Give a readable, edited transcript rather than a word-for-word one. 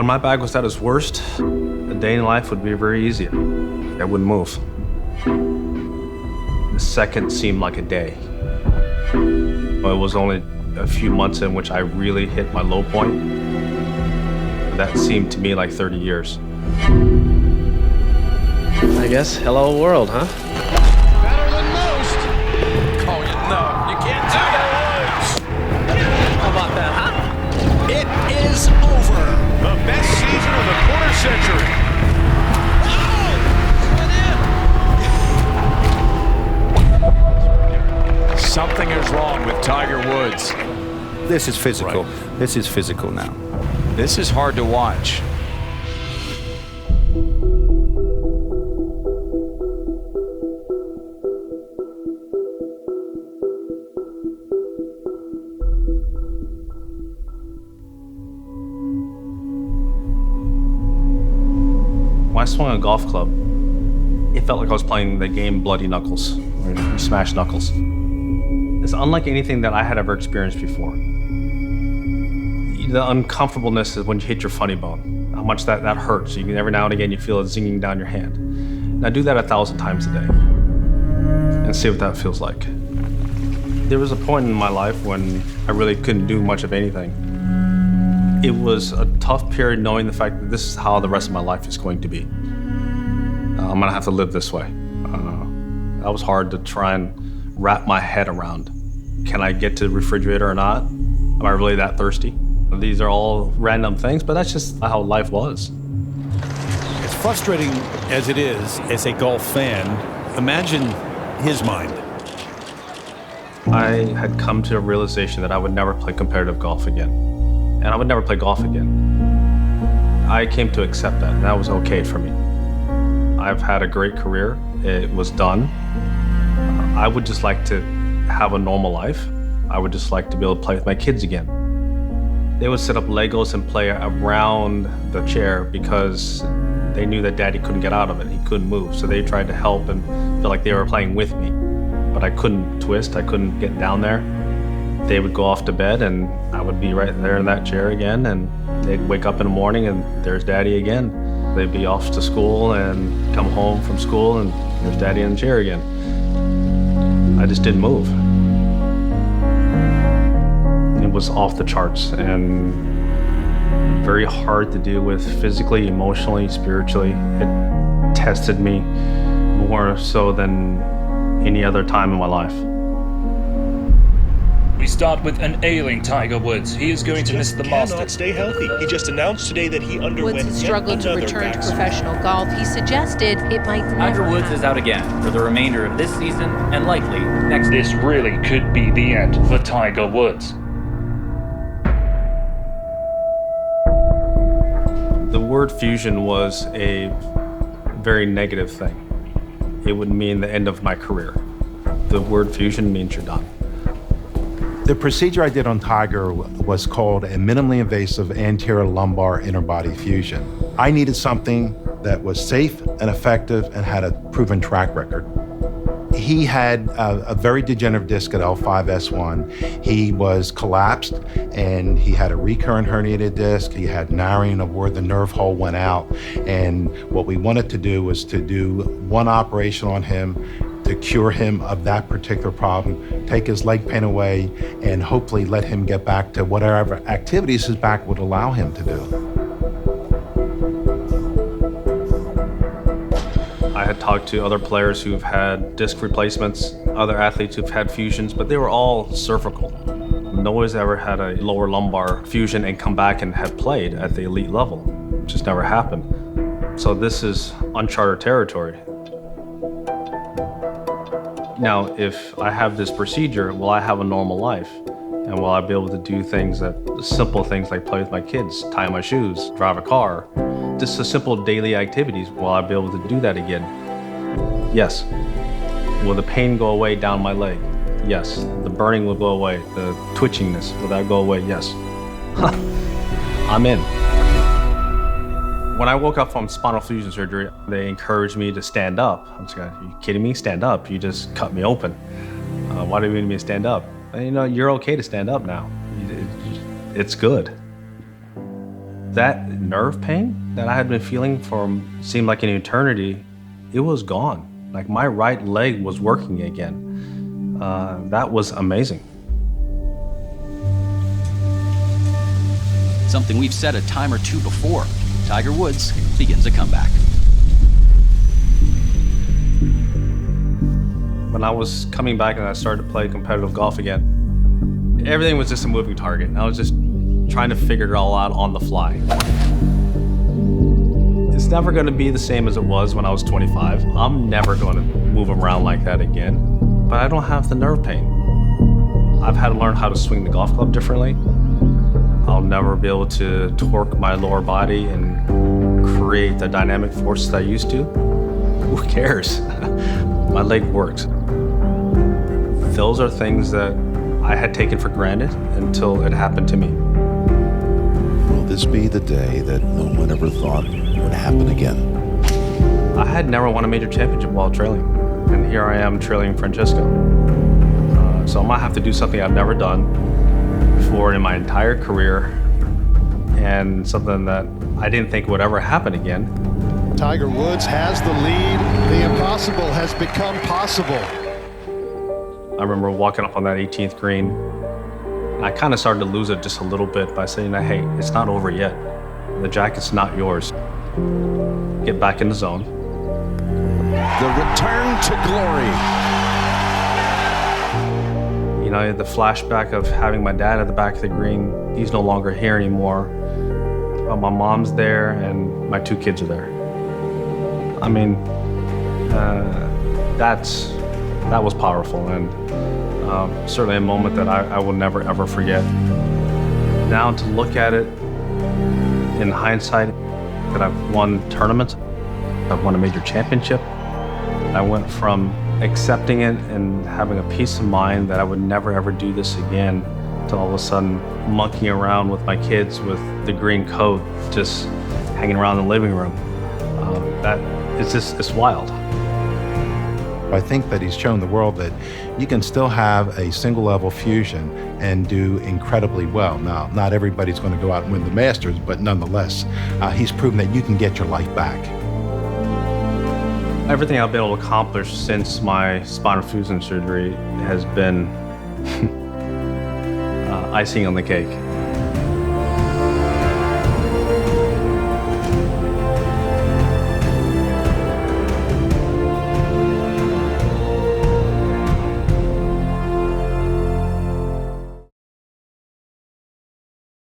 When my back was at its worst, a day in life would be very easy. I wouldn't move. The second seemed like a day. It was only a few months in which I really hit my low point. That seemed to me like 30 years. I guess hello world, huh? Better than most. Oh, no, you can't do that. How about that, huh? It is over. The best season of the quarter century. Something is wrong with Tiger Woods. This is physical. Right. This is physical now. This is hard to watch. When I swung a golf club, it felt like I was playing the game Bloody Knuckles, where you smash knuckles. It's unlike anything that I had ever experienced before. The uncomfortableness is when you hit your funny bone, how much that hurts. You can, every now and again you feel it zinging down your hand. Now do that 1,000 times a day and see what that feels like. There was a point in my life when I really couldn't do much of anything. It was a tough period knowing the fact that this is how the rest of my life is going to be. I'm gonna have to live this way. That was hard to try and wrap my head around. Can I get to the refrigerator or not? Am I really that thirsty? These are all random things, but that's just how life was. As frustrating as it is as a golf fan, imagine his mind. I had come to a realization that I would never play competitive golf again. And I would never play golf again. I came to accept that, and that was okay for me. I've had a great career. It was done. I would just like to have a normal life. I would just like to be able to play with my kids again. They would set up Legos and play around the chair because they knew that Daddy couldn't get out of it. He couldn't move. So they tried to help and feel like they were playing with me. But I couldn't twist. I couldn't get down there. They would go off to bed and I would be right there in that chair again. And they'd wake up in the morning and there's Daddy again. They'd be off to school and come home from school and there's Daddy in the chair again. I just didn't move. It was off the charts and very hard to deal with physically, emotionally, spiritually. It tested me more so than any other time in my life. We start with an ailing Tiger Woods. He is going to miss the cannot Masters. stay healthy. He just announced today that he underwent Woods has struggled to return to professional golf. He suggested it might never Tiger Woods happen. is out again for the remainder of this season and likely next. This really could be the end for Tiger Woods. The word fusion was a very negative thing. It would mean the end of my career. The word fusion means you're done. The procedure I did on Tiger was called a minimally invasive anterior lumbar interbody fusion. I needed something that was safe and effective and had a proven track record. He had a very degenerative disc at L5-S1. He was collapsed and he had a recurrent herniated disc. He had narrowing of where the nerve hole went out. And what we wanted to do was to do one operation on him to cure him of that particular problem, take his leg pain away, and hopefully let him get back to whatever activities his back would allow him to do. I had talked to other players who've had disc replacements, other athletes who've had fusions, but they were all cervical. No one's ever had a lower lumbar fusion and come back and have played at the elite level. It just never happened. So this is uncharted territory. Now, if I have this procedure, will I have a normal life? And will I be able to do things simple things like play with my kids, tie my shoes, drive a car? Just the simple daily activities, will I be able to do that again? Yes. Will the pain go away down my leg? Yes. The burning will go away. The twitchingness, will that go away? Yes. I'm in. When I woke up from spinal fusion surgery, they encouraged me to stand up. I'm just going, are you kidding me? Stand up? You just cut me open. Why do you need me to stand up? And, you're okay to stand up now. It's good. That nerve pain that I had been feeling for seemed like an eternity, it was gone. Like my right leg was working again. That was amazing. Something we've said a time or two before. Tiger Woods begins a comeback. When I was coming back and I started to play competitive golf again, everything was just a moving target. I was just trying to figure it all out on the fly. It's never going to be the same as it was when I was 25. I'm never going to move around like that again, but I don't have the nerve pain. I've had to learn how to swing the golf club differently. I'll never be able to torque my lower body and create the dynamic force that I used to. Who cares? My leg works. Those are things that I had taken for granted until it happened to me. Will this be the day that no one ever thought would happen again? I had never won a major championship while trailing, and here I am trailing Francesco. So I might have to do something I've never done before in my entire career, and something that I didn't think would ever happen again. Tiger Woods has the lead. The impossible has become possible. I remember walking up on that 18th green. I kind of started to lose it just a little bit by saying that, hey, it's not over yet. The jacket's not yours. Get back in the zone. The return to glory. You know, the flashback of having my dad at the back of the green, he's no longer here anymore. But my mom's there and my two kids are there. I mean, that was powerful, and certainly a moment that I will never, ever forget. Now to look at it in hindsight, that I've won tournaments, I've won a major championship. I went from accepting it and having a peace of mind that I would never, ever do this again, to all of a sudden monkeying around with my kids with the green coat, just hanging around the living room. It's wild. I think that he's shown the world that you can still have a single level fusion and do incredibly well. Now, not everybody's going to go out and win the Masters, but nonetheless, he's proven that you can get your life back. Everything I've been able to accomplish since my spinal fusion surgery has been icing on the cake.